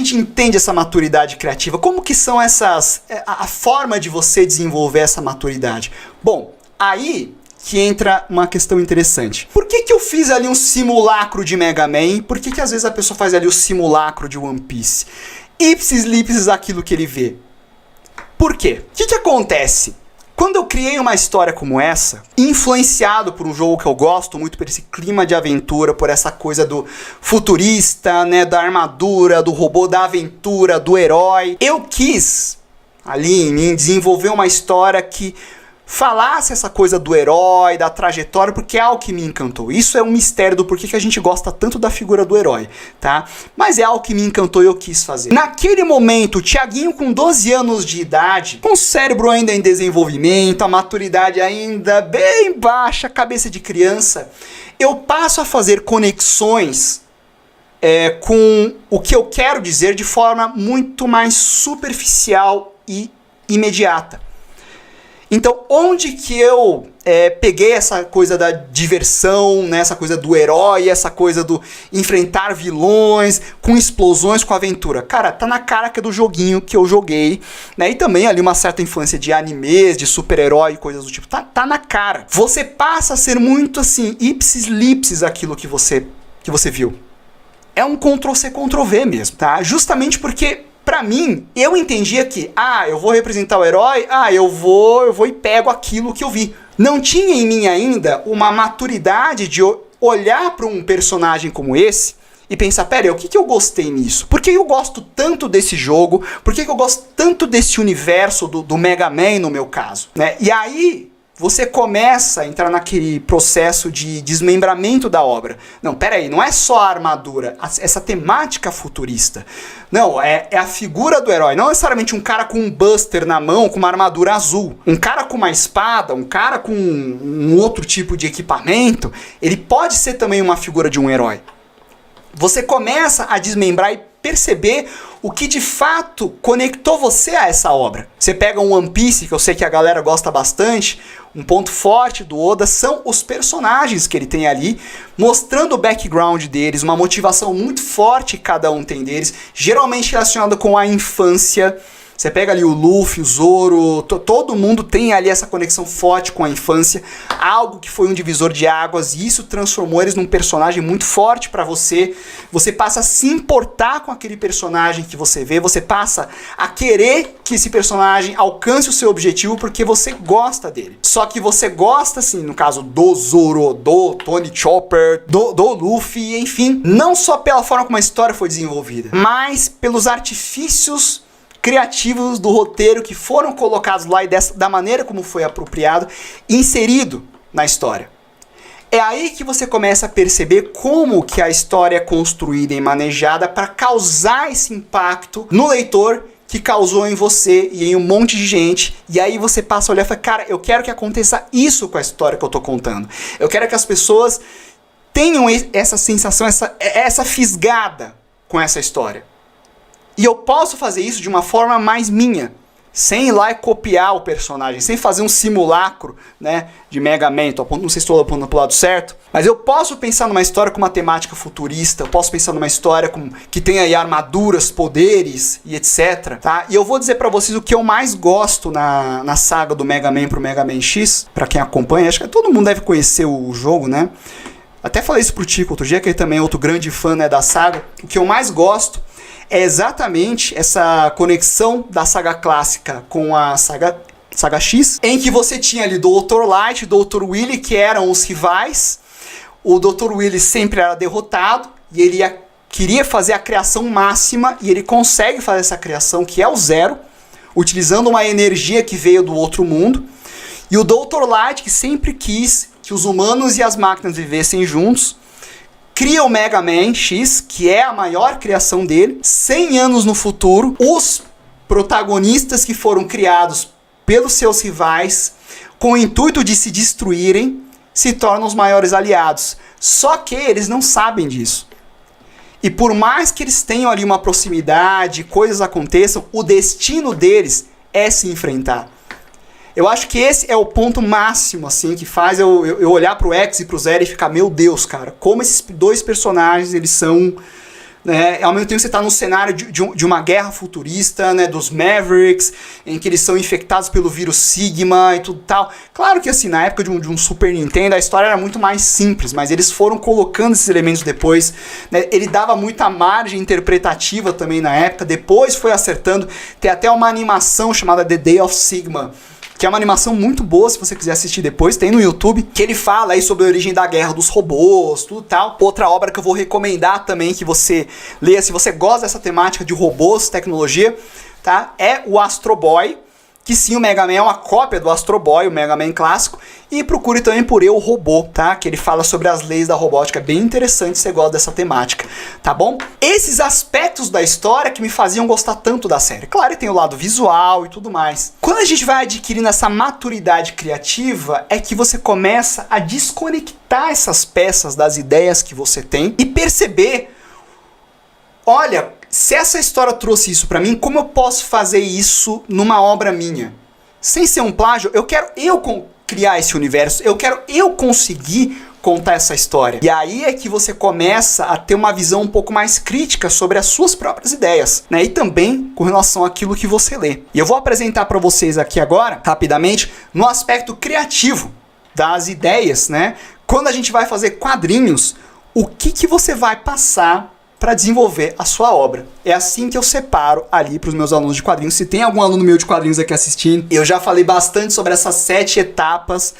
gente entende essa maturidade criativa? Como que são a forma de você desenvolver essa maturidade? Bom, aí que entra uma questão interessante. Por que eu fiz ali um simulacro de Mega Man? Por que às vezes a pessoa faz ali o simulacro de One Piece? Ipsis lipsis aquilo que ele vê. Por quê? O que acontece? Quando eu criei uma história como essa, influenciado por um jogo que eu gosto muito, por esse clima de aventura, por essa coisa do futurista, né, da armadura, do robô, da aventura, do herói, eu quis, ali em mim, desenvolver uma história que falasse essa coisa do herói, da trajetória, porque é algo que me encantou. Isso é um mistério do porquê que a gente gosta tanto da figura do herói, tá? Mas é algo que me encantou e eu quis fazer. Naquele momento, o Thiaguinho com 12 anos de idade, com o cérebro ainda em desenvolvimento, a maturidade ainda bem baixa, cabeça de criança, eu passo a fazer conexões com o que eu quero dizer de forma muito mais superficial e imediata. Então, onde que eu peguei essa coisa da diversão, né, essa coisa do herói, essa coisa do enfrentar vilões, com explosões, com aventura? Cara, tá na cara que é do joguinho que eu joguei, né, e também ali uma certa influência de animes, de super-herói e coisas do tipo. Tá na cara. Você passa a ser muito assim, ipsis lipsis aquilo que você viu. É um Ctrl-C, Ctrl-V mesmo, tá? Justamente porque... Pra mim, eu entendia que, eu vou representar o herói, eu vou e pego aquilo que eu vi. Não tinha em mim ainda uma maturidade de olhar para um personagem como esse e pensar, pera, o que eu gostei nisso? Por que eu gosto tanto desse jogo? Por que eu gosto tanto desse universo do Mega Man, no meu caso? Né? E aí... você começa a entrar naquele processo de desmembramento da obra. Não, peraí, não é só a armadura, essa temática futurista. Não, é a figura do herói. Não necessariamente um cara com um buster na mão, com uma armadura azul. Um cara com uma espada, um cara com um outro tipo de equipamento, ele pode ser também uma figura de um herói. Você começa a desmembrar e perceber o que de fato conectou você a essa obra. Você pega um One Piece, que eu sei que a galera gosta bastante, um ponto forte do Oda são os personagens que ele tem ali, mostrando o background deles, uma motivação muito forte que cada um tem deles, geralmente relacionada com a infância. Você pega ali o Luffy, o Zoro, todo mundo tem ali essa conexão forte com a infância, algo que foi um divisor de águas, e isso transformou eles num personagem muito forte pra você. Você passa a se importar com aquele personagem que você vê, você passa a querer que esse personagem alcance o seu objetivo porque você gosta dele. Só que você gosta, assim, no caso do Zoro, do Tony Chopper, do Luffy, enfim, não só pela forma como a história foi desenvolvida, mas pelos artifícios criativos do roteiro que foram colocados lá e da maneira como foi apropriado e inserido na história. É aí que você começa a perceber como que a história é construída e manejada para causar esse impacto no leitor que causou em você e em um monte de gente. E aí você passa a olhar e fala, cara, eu quero que aconteça isso com a história que eu tô contando. Eu quero que as pessoas tenham essa sensação, essa fisgada com essa história. E eu posso fazer isso de uma forma mais minha, sem ir lá e copiar o personagem, sem fazer um simulacro, né, de Mega Man. Não sei se estou apontando para o lado certo, mas eu posso pensar numa história com uma temática futurista, eu posso pensar numa história que tem aí armaduras, poderes e etc. Tá? E eu vou dizer para vocês o que eu mais gosto na saga do Mega Man pro Mega Man X, para quem acompanha, acho que todo mundo deve conhecer o jogo, né? Até falei isso pro Tico outro dia, que ele também é outro grande fã, né, da saga. O que eu mais gosto é exatamente essa conexão da saga clássica com a saga X, em que você tinha ali Dr. Light e Dr. Willy, que eram os rivais. O Dr. Willy sempre era derrotado e ele queria fazer a criação máxima, e ele consegue fazer essa criação, que é o Zero, utilizando uma energia que veio do outro mundo. E o Dr. Light, que sempre quis que os humanos e as máquinas vivessem juntos, cria o Mega Man X, que é a maior criação dele. 100 anos no futuro, os protagonistas que foram criados pelos seus rivais, com o intuito de se destruírem, se tornam os maiores aliados. Só que eles não sabem disso. E por mais que eles tenham ali uma proximidade, coisas aconteçam, o destino deles é se enfrentar. Eu acho que esse é o ponto máximo, assim, que faz eu olhar pro X e pro Zero e ficar, meu Deus, cara, como esses dois personagens, eles são né? Ao mesmo tempo você está no cenário de uma guerra futurista, né? Dos Mavericks, em que eles são infectados pelo vírus Sigma e tudo tal. Claro que assim, na época de um Super Nintendo, a história era muito mais simples, mas eles foram colocando esses elementos depois, né? Ele dava muita margem interpretativa também na época, depois foi acertando. Tem até uma animação chamada The Day of Sigma, que é uma animação muito boa, se você quiser assistir depois, tem no YouTube, que ele fala aí sobre a origem da guerra dos robôs, tudo tal. Outra obra que eu vou recomendar também que você leia, se você gosta dessa temática de robôs, tecnologia, tá? É o Astro Boy, que sim, o Mega Man é uma cópia do Astro Boy, o Mega Man clássico, e procure também por Eu, Robô, tá? Que ele fala sobre as leis da robótica, bem interessante se você gosta dessa temática, tá bom? Esses aspectos da história que me faziam gostar tanto da série. Claro, tem o lado visual e tudo mais. Quando a gente vai adquirindo essa maturidade criativa, é que você começa a desconectar essas peças das ideias que você tem e perceber, olha, se essa história trouxe isso pra mim, como eu posso fazer isso numa obra minha? Sem ser um plágio, eu quero criar esse universo, eu quero conseguir contar essa história. E aí é que você começa a ter uma visão um pouco mais crítica sobre as suas próprias ideias, né? E também com relação àquilo que você lê. E eu vou apresentar para vocês aqui agora, rapidamente, no aspecto criativo das ideias, né? Quando a gente vai fazer quadrinhos, o que você vai passar para desenvolver a sua obra. É assim que eu separo ali para os meus alunos de quadrinhos. Se tem algum aluno meu de quadrinhos aqui assistindo, eu já falei bastante sobre essas 7 etapas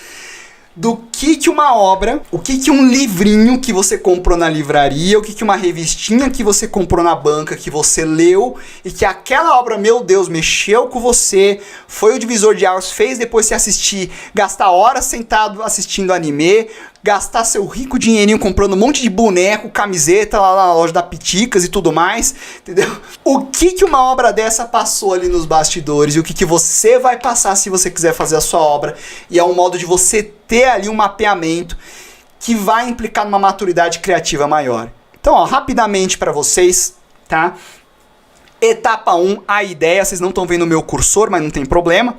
do que uma obra, o que um livrinho que você comprou na livraria, o que uma revistinha que você comprou na banca, que você leu, e que aquela obra, meu Deus, mexeu com você, foi o divisor de águas, fez depois você assistir, gastar horas sentado assistindo anime, gastar seu rico dinheirinho comprando um monte de boneco, camiseta lá na loja da Piticas e tudo mais, entendeu? O que uma obra dessa passou ali nos bastidores e o que você vai passar se você quiser fazer a sua obra, e é um modo de você ter ali um mapeamento que vai implicar numa maturidade criativa maior. Então, ó, rapidamente para vocês, tá? Etapa 1, a ideia, vocês não estão vendo o meu cursor, mas não tem problema.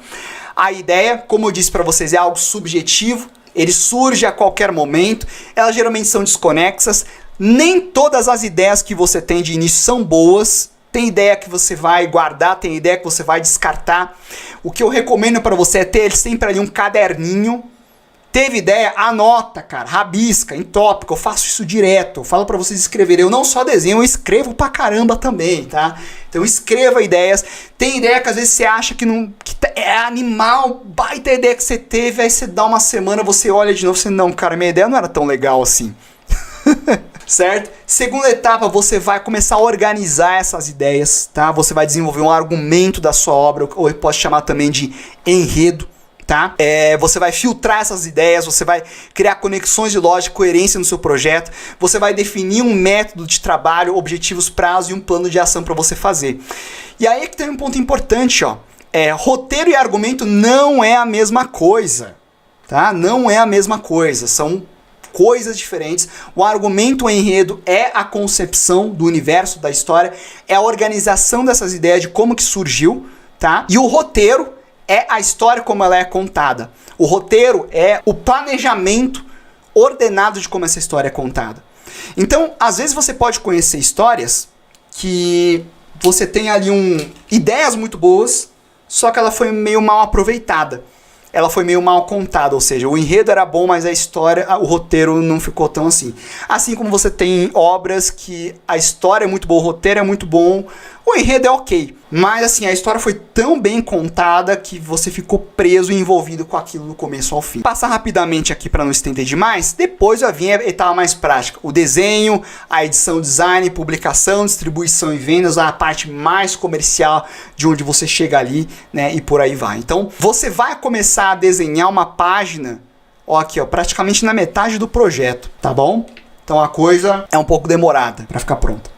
A ideia, como eu disse para vocês, é algo subjetivo, ele surge a qualquer momento, elas geralmente são desconexas, nem todas as ideias que você tem de início são boas, tem ideia que você vai guardar, tem ideia que você vai descartar. O que eu recomendo para você é ter sempre ali um caderninho. Teve ideia? Anota, cara, rabisca, em tópico, eu faço isso direto, eu falo pra vocês escreverem, eu não só desenho, eu escrevo pra caramba também, tá? Então escreva ideias, tem ideia que às vezes você acha que é animal, baita ideia que você teve, aí você dá uma semana, você olha de novo, você, não, cara, minha ideia não era tão legal assim. Certo? Segunda etapa, você vai começar a organizar essas ideias, tá? Você vai desenvolver um argumento da sua obra, ou eu posso chamar também de enredo. Tá? Você vai filtrar essas ideias, você vai criar conexões de lógica, coerência no seu projeto, você vai definir um método de trabalho, objetivos, prazos e um plano de ação para você fazer. E aí é que tem um ponto importante, ó. Roteiro e argumento não é a mesma coisa, tá? Não é a mesma coisa, são coisas diferentes. O argumento, o enredo é a concepção do universo, da história, é a organização dessas ideias de como que surgiu, tá? E o roteiro é a história como ela é contada. O roteiro é o planejamento ordenado de como essa história é contada. Então, às vezes você pode conhecer histórias que você tem ali ideias muito boas, só que ela foi meio mal aproveitada. Ela foi meio mal contada, ou seja, o enredo era bom, mas a história, o roteiro não ficou tão assim. Assim como você tem obras que a história é muito boa, o roteiro é muito bom, o enredo é ok. Mas assim, a história foi tão bem contada que você ficou preso e envolvido com aquilo do começo ao fim. Passar rapidamente aqui para não estender demais, depois vai vir a etapa mais prática. O desenho, a edição, design, publicação, distribuição e vendas, a parte mais comercial de onde você chega ali, né, e por aí vai. Então, você vai começar a desenhar uma página, ó, aqui, ó, praticamente na metade do projeto, tá bom? Então a coisa é um pouco demorada para ficar pronta.